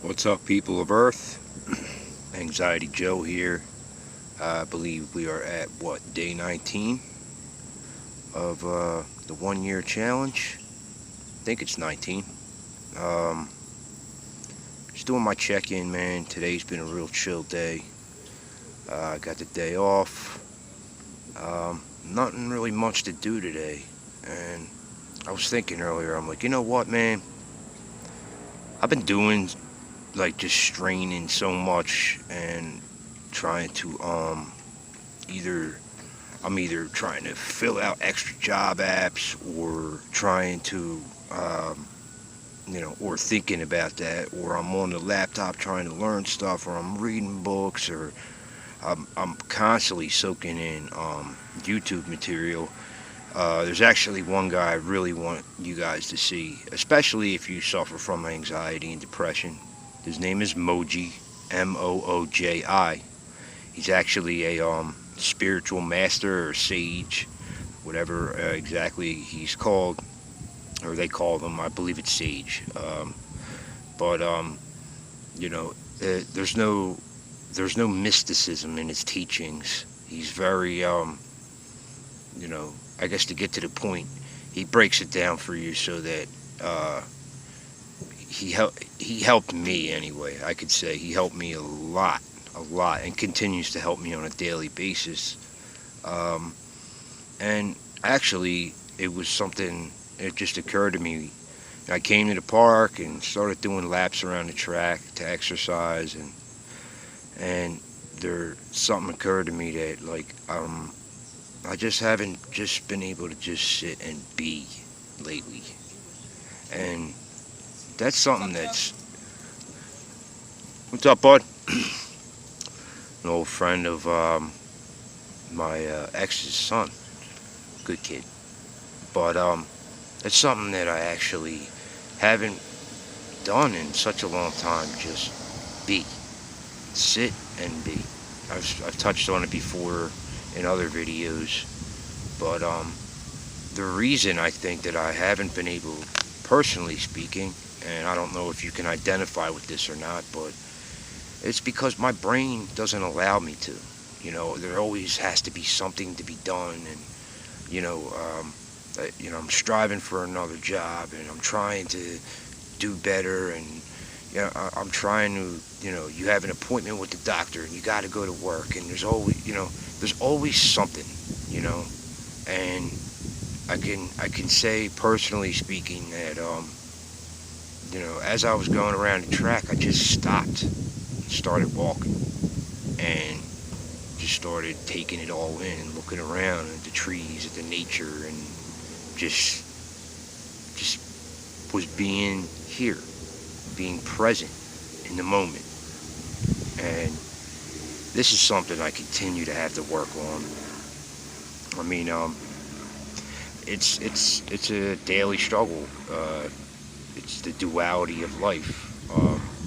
What's up, people of Earth? Anxiety Joe here. I believe we are at day 19 of the 1 year challenge. I think it's 19. Um, just doing my check in, man. Today's been a real chill day. I got the day off. Nothing really much to do today. And I was thinking earlier, I'm like, you know what, man? I've been doing like just straining so much and trying to either I'm either trying to fill out extra job apps or trying to, or thinking about that, or I'm on the laptop trying to learn stuff, or I'm reading books, or I'm constantly soaking in YouTube material. There's actually one guy I really want you guys to see, especially if you suffer from anxiety and depression. His name is Moji, Mooji. He's actually a spiritual master or sage, whatever exactly he's called, or they call them. I believe it's sage. But you know, there's no mysticism in his teachings. He's very I guess to get to the point, he breaks it down for you so that he helped me anyway. I could say he helped me a lot, and continues to help me on a daily basis. Um, and actually, it was something. It just occurred to me. I came to the park and started doing laps around the track to exercise, and there something occurred to me that I just haven't just been able to just sit and be lately, and that's something that's what's up, bud? An old friend of my ex's son, good kid, but that's something that I actually haven't done in such a long time. Just be, sit and be. I've touched on it before in other videos, but the reason I think that I haven't been able, personally speaking, and I don't know if you can identify with this or not, but it's because my brain doesn't allow me to. There always has to be something to be done, and you know, um, I'm striving for another job, and I'm trying to do better, and I'm trying to, you have an appointment with the doctor, and you got to go to work, and there's always something, and I can say personally speaking that as I was going around the track, I just stopped, started walking, and just started taking it all in and looking around at the trees, at the nature, and just was being here, being present in the moment. And this is something I continue to have to work on. I mean, it's a daily struggle. It's the duality of life,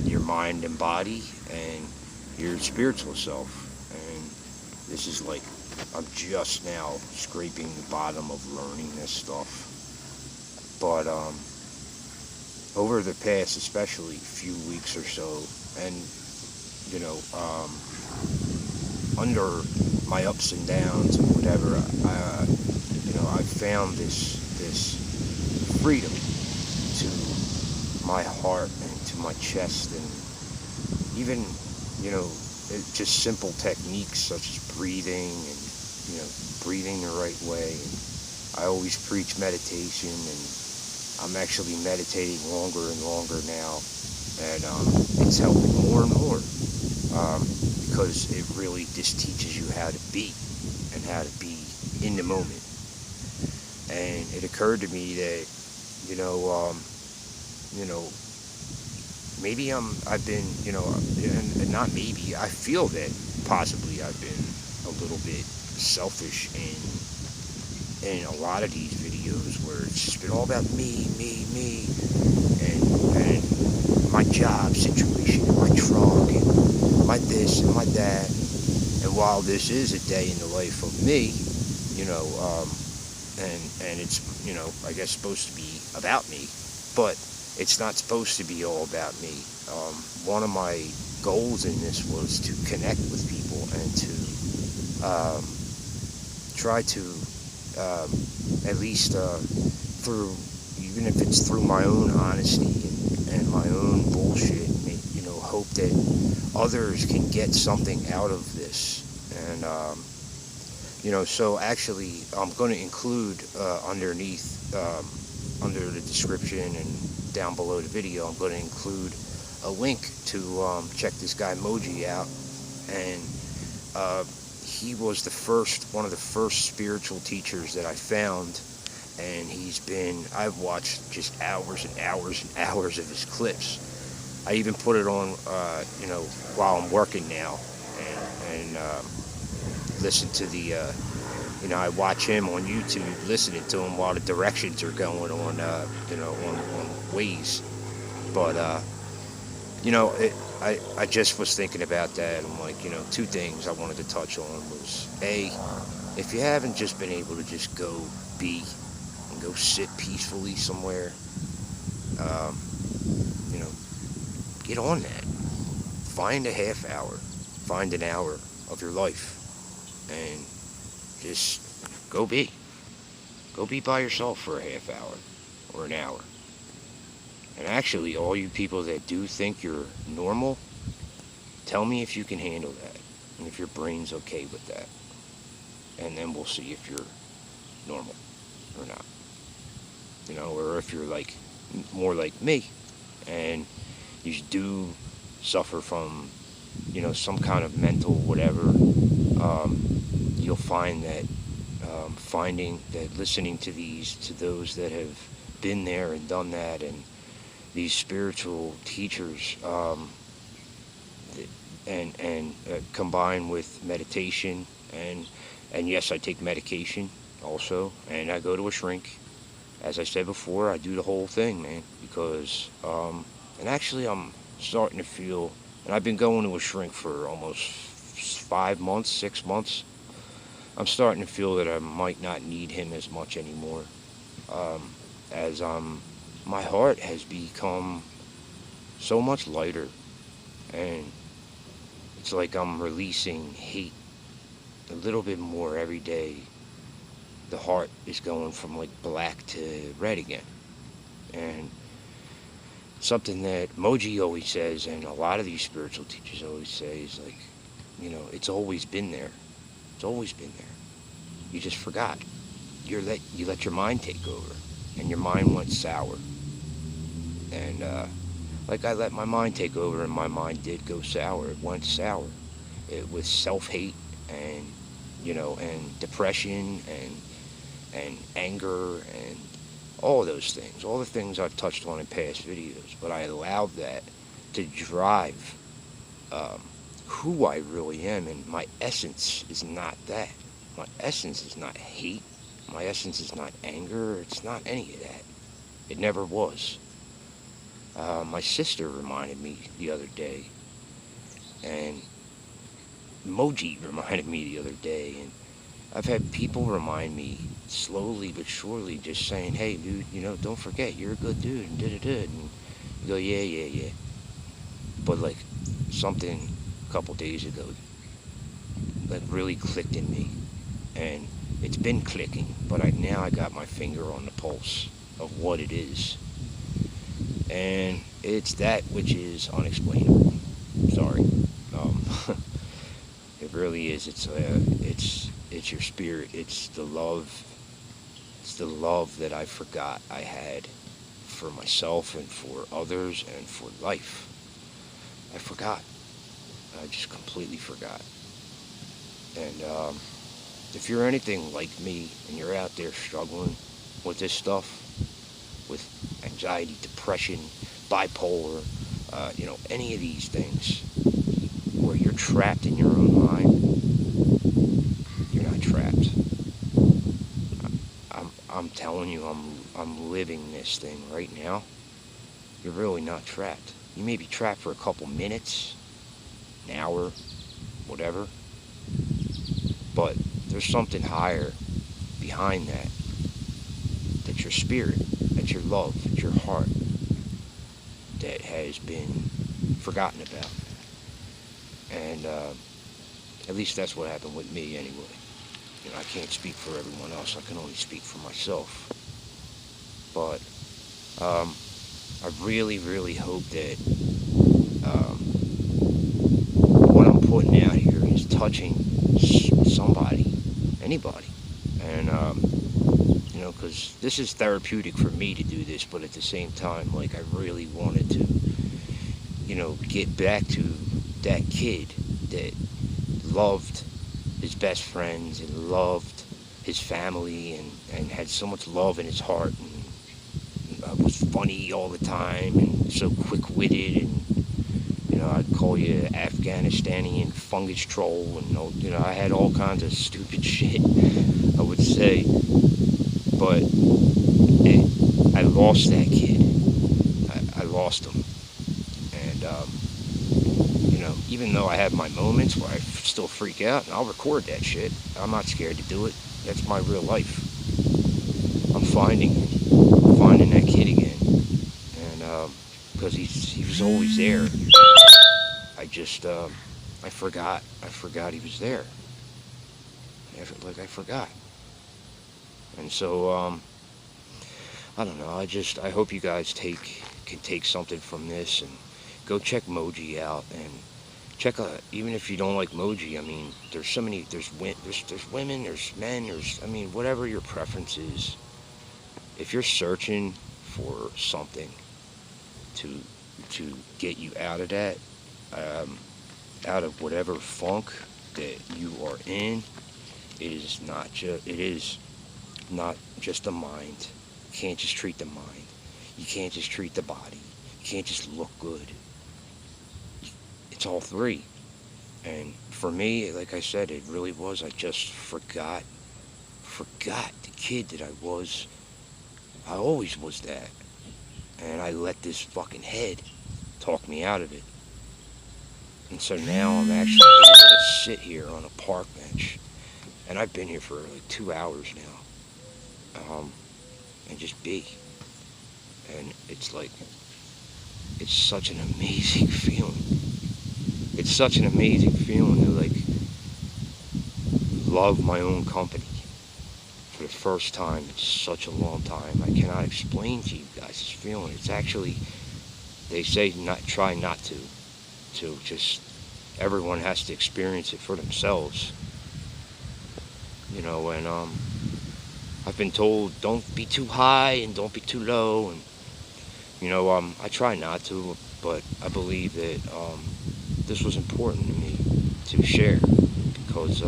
your mind and body, and your spiritual self. And this is like I'm just now scraping the bottom of learning this stuff. But over the past, especially few weeks or so, and you know, um, under my ups and downs and whatever, I found this freedom to my heart and to my chest, and even just simple techniques such as breathing, and breathing the right way. And I always preach meditation, and I'm actually meditating longer and longer now, and it's helping more and more, because it really just teaches you how to be and how to be in the moment. And it occurred to me that you know um, you know maybe I've been, and not maybe, I feel that possibly I've been a little bit selfish in a lot of these videos, where it's just been all about me, and my job situation, and my truck, and my this and my that. And while this is a day in the life of me, you know, and it's, I guess supposed to be about me, but it's not supposed to be all about me. One of my goals in this was to connect with people and to try to at least through, even if it's through my own honesty and my own bullshit, hope that others can get something out of this. And so actually I'm going to include underneath, under the description and down below the video, I'm going to include a link to check this guy Moji out. And he was one of the first spiritual teachers that I found, and I've watched just hours and hours and hours of his clips. I even put it on, while I'm working now, and listen to the, I watch him on YouTube, listening to him while the directions are going on, on Waze. But, I just was thinking about that. I'm like, two things I wanted to touch on was, A, if you haven't just been able to just go be and go sit peacefully somewhere, get on that. Find a half hour, find an hour of your life, and just go be. Go be by yourself for a half hour or an hour. And actually, all you people that do think you're normal, tell me if you can handle that and if your brain's okay with that. And then we'll see if you're normal or not. Or if you're more like me and you do suffer from, some kind of mental whatever, you'll find that listening to those that have been there and done that, and these spiritual teachers, and combined with meditation, and yes, I take medication also, and I go to a shrink. As I said before, I do the whole thing, man, because and actually I'm starting to feel, and I've been going to a shrink for almost 5 months, 6 months. I'm starting to feel that I might not need him as much anymore, as my heart has become so much lighter, and it's like I'm releasing hate a little bit more every day. The heart is going from black to red again. And something that Moji always says, and a lot of these spiritual teachers always say, is it's always been there. It's always been there. You just forgot. You let your mind take over, and your mind went sour. And I let my mind take over, and my mind did go sour. It went sour. With self-hate and and depression and anger and all those things, all the things I've touched on in past videos. But I allowed that to drive who I really am, and my essence is not that. My essence is not hate. My essence is not anger. It's not any of that. It never was. My sister reminded me the other day, and Moji reminded me the other day, and I've had people remind me slowly but surely, just saying, hey, dude, don't forget, you're a good dude, and da-da-da, and you go, yeah. But, something a couple days ago, really clicked in me, and it's been clicking, but now I got my finger on the pulse of what it is, and it's that which is unexplainable. Sorry. It really is. It's your spirit. It's the love. It's the love that I forgot I had for myself and for others and for life. I forgot. I just completely forgot. And if you're anything like me and you're out there struggling with this stuff, with anxiety, depression, bipolar, any of these things, where you're trapped in your own mind, you're not trapped. I'm telling you, I'm living this thing right now. You're really not trapped. You may be trapped for a couple minutes, an hour, whatever, but there's something higher behind that. That's your spirit, that's your love, that's your heart. that has been forgotten about. And at least that's what happened with me anyway. You know, I can't speak for everyone else. I can only speak for myself. But I really, really hope that um, what I'm putting out here is touching somebody, anybody. And, you know, because this is therapeutic for me to do this, but at the same time, like, I really wanted to, you know, get back to that kid that loved his best friends and loved his family and had so much love in his heart and was funny all the time and so quick-witted and you know I'd call you Afghanistani fungus troll and you know I had all kinds of stupid shit I would say, but I lost that kid. I lost him, and you know, even though I have my moments where I still freak out, and I'll record that shit. I'm not scared to do it. That's my real life. I'm finding that kid again, and because he was always there. I just I forgot he was there. Like I forgot, and so I don't know. I hope you guys can take something from this and go check Moji out and check even if you don't like Moji. I mean, there's so many. There's women. There's men. There's I mean, whatever your preference is. If you're searching for something to get you out of that, um, out of whatever funk that you are in, it is not just the mind. You can't just treat the mind. You can't just treat the body. You can't just look good. It's all three. And for me, like I said, it really was. I just forgot the kid that I was. I always was that. And I let this fucking head talk me out of it. And so now I'm actually able to sit here on a park bench. And I've been here for like 2 hours now. And just be. And it's like, it's such an amazing feeling. It's such an amazing feeling to like love my own company for the first time in such a long time. I cannot explain to you guys this feeling. It's actually, they say try not to just, everyone has to experience it for themselves. You know, and I've been told don't be too high and don't be too low, and you know, I try not to, but I believe that this was important to me to share because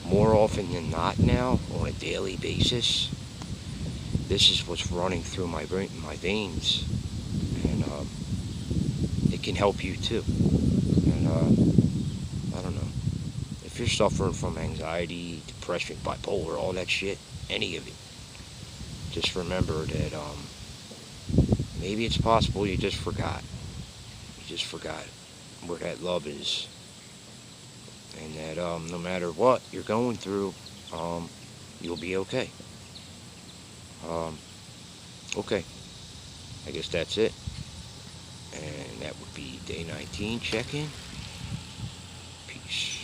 more often than not now, on a daily basis, this is what's running through my veins, and it can help you too. And I don't know, if you're suffering from anxiety, depression, bipolar, all that shit, any of it, just remember that maybe it's possible you just forgot. You just forgot where that love is. And that no matter what you're going through, you'll be okay. Okay, I guess that's it. And that would be day 19 check-in. Peace.